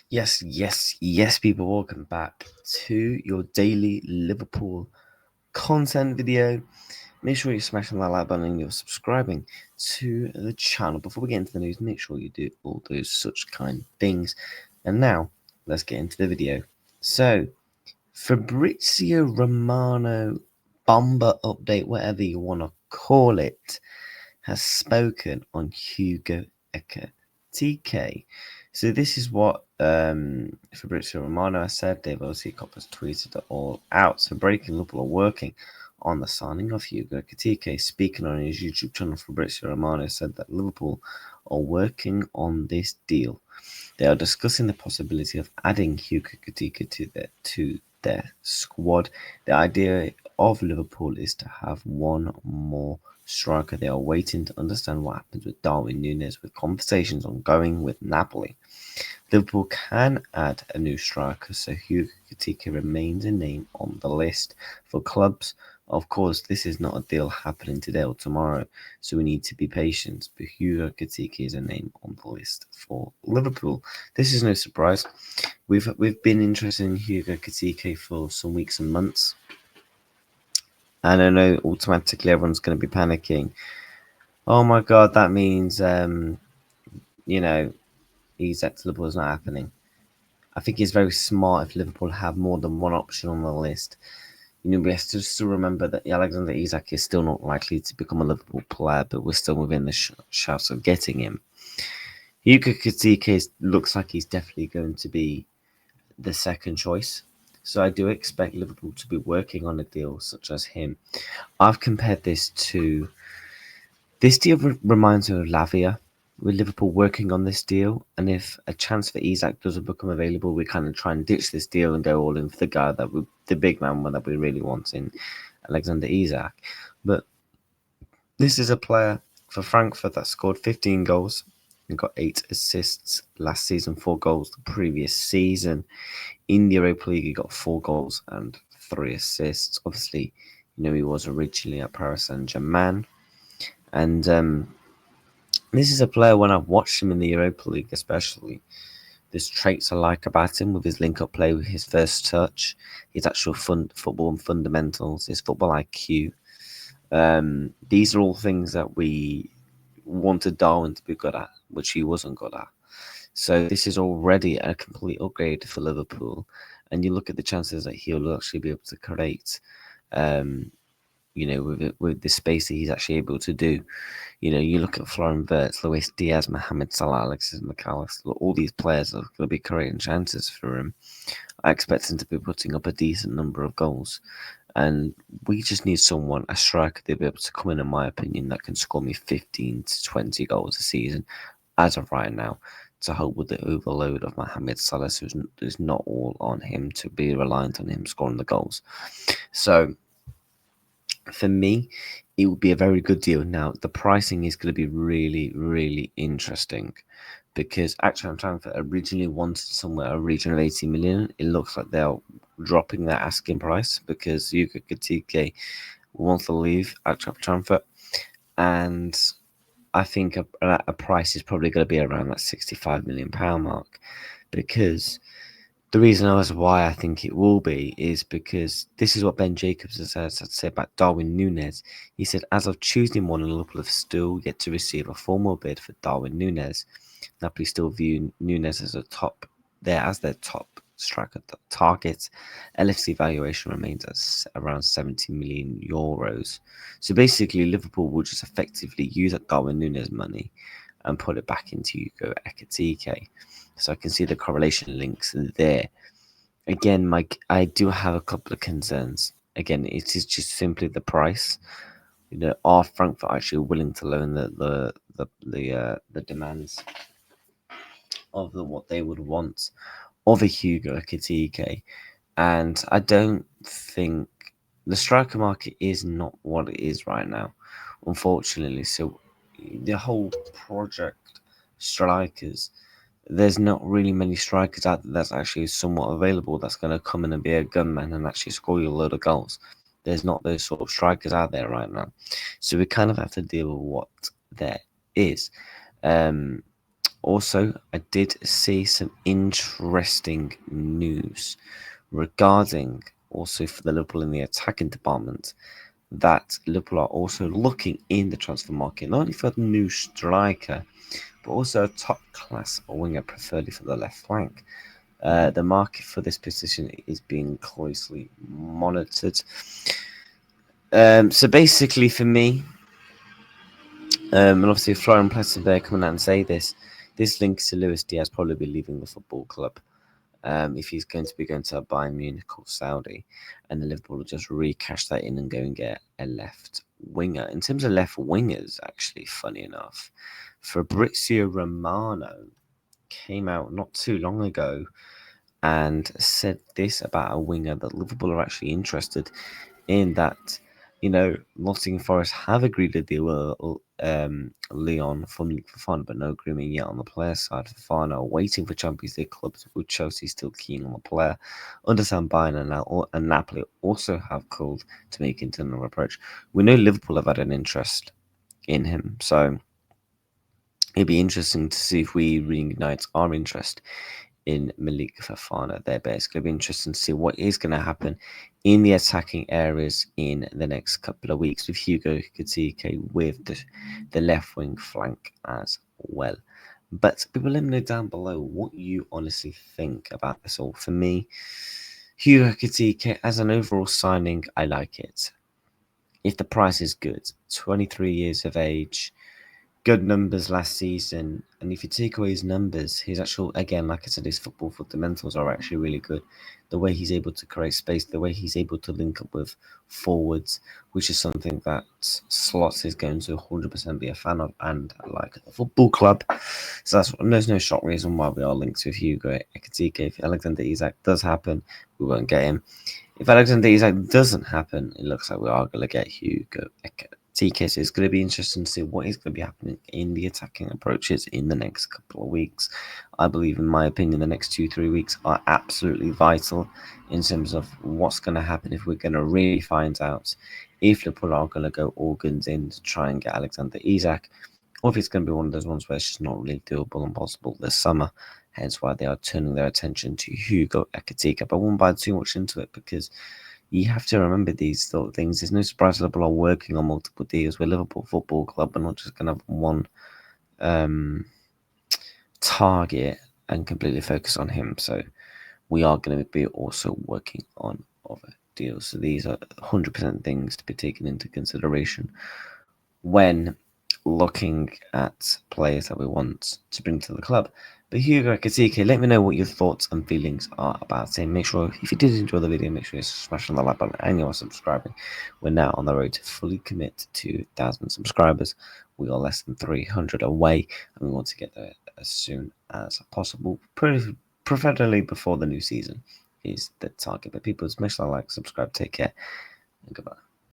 Yes, people. Welcome back to your daily Liverpool content video. Make sure you're smashing that like button and you're subscribing to the channel. Before we get into the news, make sure you do all those such kind things. And now, let's get into the video. So, Fabrizio Romano bomber update, whatever you want to call it, has spoken on Hugo Ekitike. So this is what Fabrizio Romano has said. Dave Osikopp has tweeted it all out. So Breaking Liverpool are working on the signing of Hugo Ekitike. Speaking on his YouTube channel, Fabrizio Romano said that Liverpool are working on this deal. They are discussing the possibility of adding Hugo Ekitike to their squad. The idea of Liverpool is to have one more striker. They are waiting to understand what happens with Darwin Núñez, with conversations ongoing with Napoli. Liverpool can add a new striker, so Hugo Ekitike remains a name on the list. For clubs, of course, this is not a deal happening today or tomorrow, so we need to be patient. But Hugo Ekitike is a name on the list for Liverpool. This is no surprise. We've been interested in Hugo Ekitike for some weeks and months. And I know automatically everyone's going to be panicking. Oh my God, that means, Isak to Liverpool is not happening. I think it's very smart if Liverpool have more than one option on the list. We have to still remember that Alexander Isak is still not likely to become a Liverpool player, but we're still within the shouts of getting him. Hugo Ekitike looks like he's definitely going to be the second choice. So I do expect Liverpool to be working on a deal such as him. I've compared this deal reminds me of Lavia, with Liverpool working on this deal, and if a chance for Isak doesn't become available, we kind of try and ditch this deal and go all in for the guy the big man that we really want in Alexander Isak. But this is a player for Frankfurt that scored 15 goals and got 8 assists last season, 4 goals the previous season. In the Europa League, he got 4 goals and 3 assists. Obviously, he was originally at Paris Saint-Germain, and this is a player, when I've watched him in the Europa League especially, there's traits I like about him with his link-up play, with his first touch, his actual football and fundamentals, his football IQ. These are all things that we wanted Darwin to be good at, which he wasn't good at. So this is already a complete upgrade for Liverpool. And you look at the chances that he'll actually be able to create, with the space that he's actually able to do. You look at Florian Wirtz, Luis Diaz, Mohamed Salah, Alexis McAllister, all these players are going to be creating chances for him. I expect him to be putting up a decent number of goals. And we just need someone, a striker, to be able to come in my opinion, that can score me 15 to 20 goals a season, as of right now, to help with the overload of Mohamed Salah, so it's not all on him, to be reliant on him scoring the goals. So, for me, it would be a very good deal. Now, the pricing is going to be really, really interesting, because actually, I'm trying to originally wanted somewhere a region of 80 million. It looks like they're dropping their asking price because Hugo Ekitike wants to leave at transfer, and I think a price is probably going to be around that £65 million mark, because the reason as why I think it will be is because this is what Ben Jacobs has had to say about Darwin Núñez. He said, as of Tuesday morning, Liverpool have still yet to receive a formal bid for Darwin Núñez. Napoli still view Núñez as their top striker target. LFC valuation remains at around 70 million euros. So basically, Liverpool will just effectively use that Darwin Núñez money and put it back into Hugo Ekitike. So I can see the correlation links there. Again, Mike, I do have a couple of concerns. Again, it is just simply the price. Are Frankfurt actually willing to loan the demands of what they would want of a Hugo Ekitike? And I don't think the striker market is not what it is right now, unfortunately. So the whole project strikers, there's not really many strikers out there that's actually somewhat available that's going to come in and be a gunman and actually score you a load of goals. There's not those sort of strikers out there right now. So we kind of have to deal with what there is. Also, I did see some interesting news regarding also for the Liverpool in the attacking department, that Liverpool are also looking in the transfer market, not only for a new striker, but also a top class winger, preferably for the left flank. The market for this position is being closely monitored. So basically, for me, and obviously Florian Plettenberg coming out and say this links to Luis Diaz probably be leaving the football club. If he's going to be going to Bayern Munich or Saudi, and the Liverpool will just recash that in and go and get a left winger. In terms of left wingers, actually, funny enough, Fabrizio Romano came out not too long ago and said this about a winger that Liverpool are actually interested in, that Nottingham Forest have agreed a deal with Leon from Fofana, but no agreement yet on the player side. Fofana waiting for Champions League clubs, with Chelsea still keen on the player. Understand Bayern and Napoli also have called to make internal approach. We know Liverpool have had an interest in him, so it'd be interesting to see if we reignite our interest in Malik Fofana there, but it's going to be interesting to see what is going to happen in the attacking areas in the next couple of weeks with Hugo Ekitike with the left wing flank as well. But people, let me know down below what you honestly think about this all. For me, Hugo Ekitike as an overall signing, I like it. If the price is good, 23 years of age, good numbers last season, and if you take away his numbers, his actual, again, like I said, his football fundamentals are actually really good. The way he's able to create space, the way he's able to link up with forwards, which is something that Slots is going to 100% be a fan of, and like the football club. So there's no shock reason why we are linked with Hugo Ekitike. If Alexander Isak does happen, we won't get him. If Alexander Isak doesn't happen, it looks like we are going to get Hugo Ekitike. So it's going to be interesting to see what is going to be happening in the attacking approaches in the next couple of weeks. I believe, in my opinion, the next 2-3 weeks are absolutely vital in terms of what's going to happen if we're going to really find out if Liverpool are going to go all guns in to try and get Alexander Isak, or if it's going to be one of those ones where it's just not really doable and possible this summer. Hence why they are turning their attention to Hugo Ekitike. But I won't buy too much into it, because you have to remember these sort of things. There's no surprise Liverpool are working on multiple deals. We're Liverpool Football Club. We're not just going to have one target and completely focus on him. So we are going to be also working on other deals. So these are 100% things to be taken into consideration when looking at players that we want to bring to the club. But Hugo Ekitike, let me know what your thoughts and feelings are about him. Make sure, if you did enjoy the video, make sure you smash on the like button and you are subscribing. We're now on the road to fully commit to 1,000 subscribers. We are less than 300 away, and we want to get there as soon as possible, preferably before the new season is the target. But people, smash that like, subscribe, take care, and goodbye.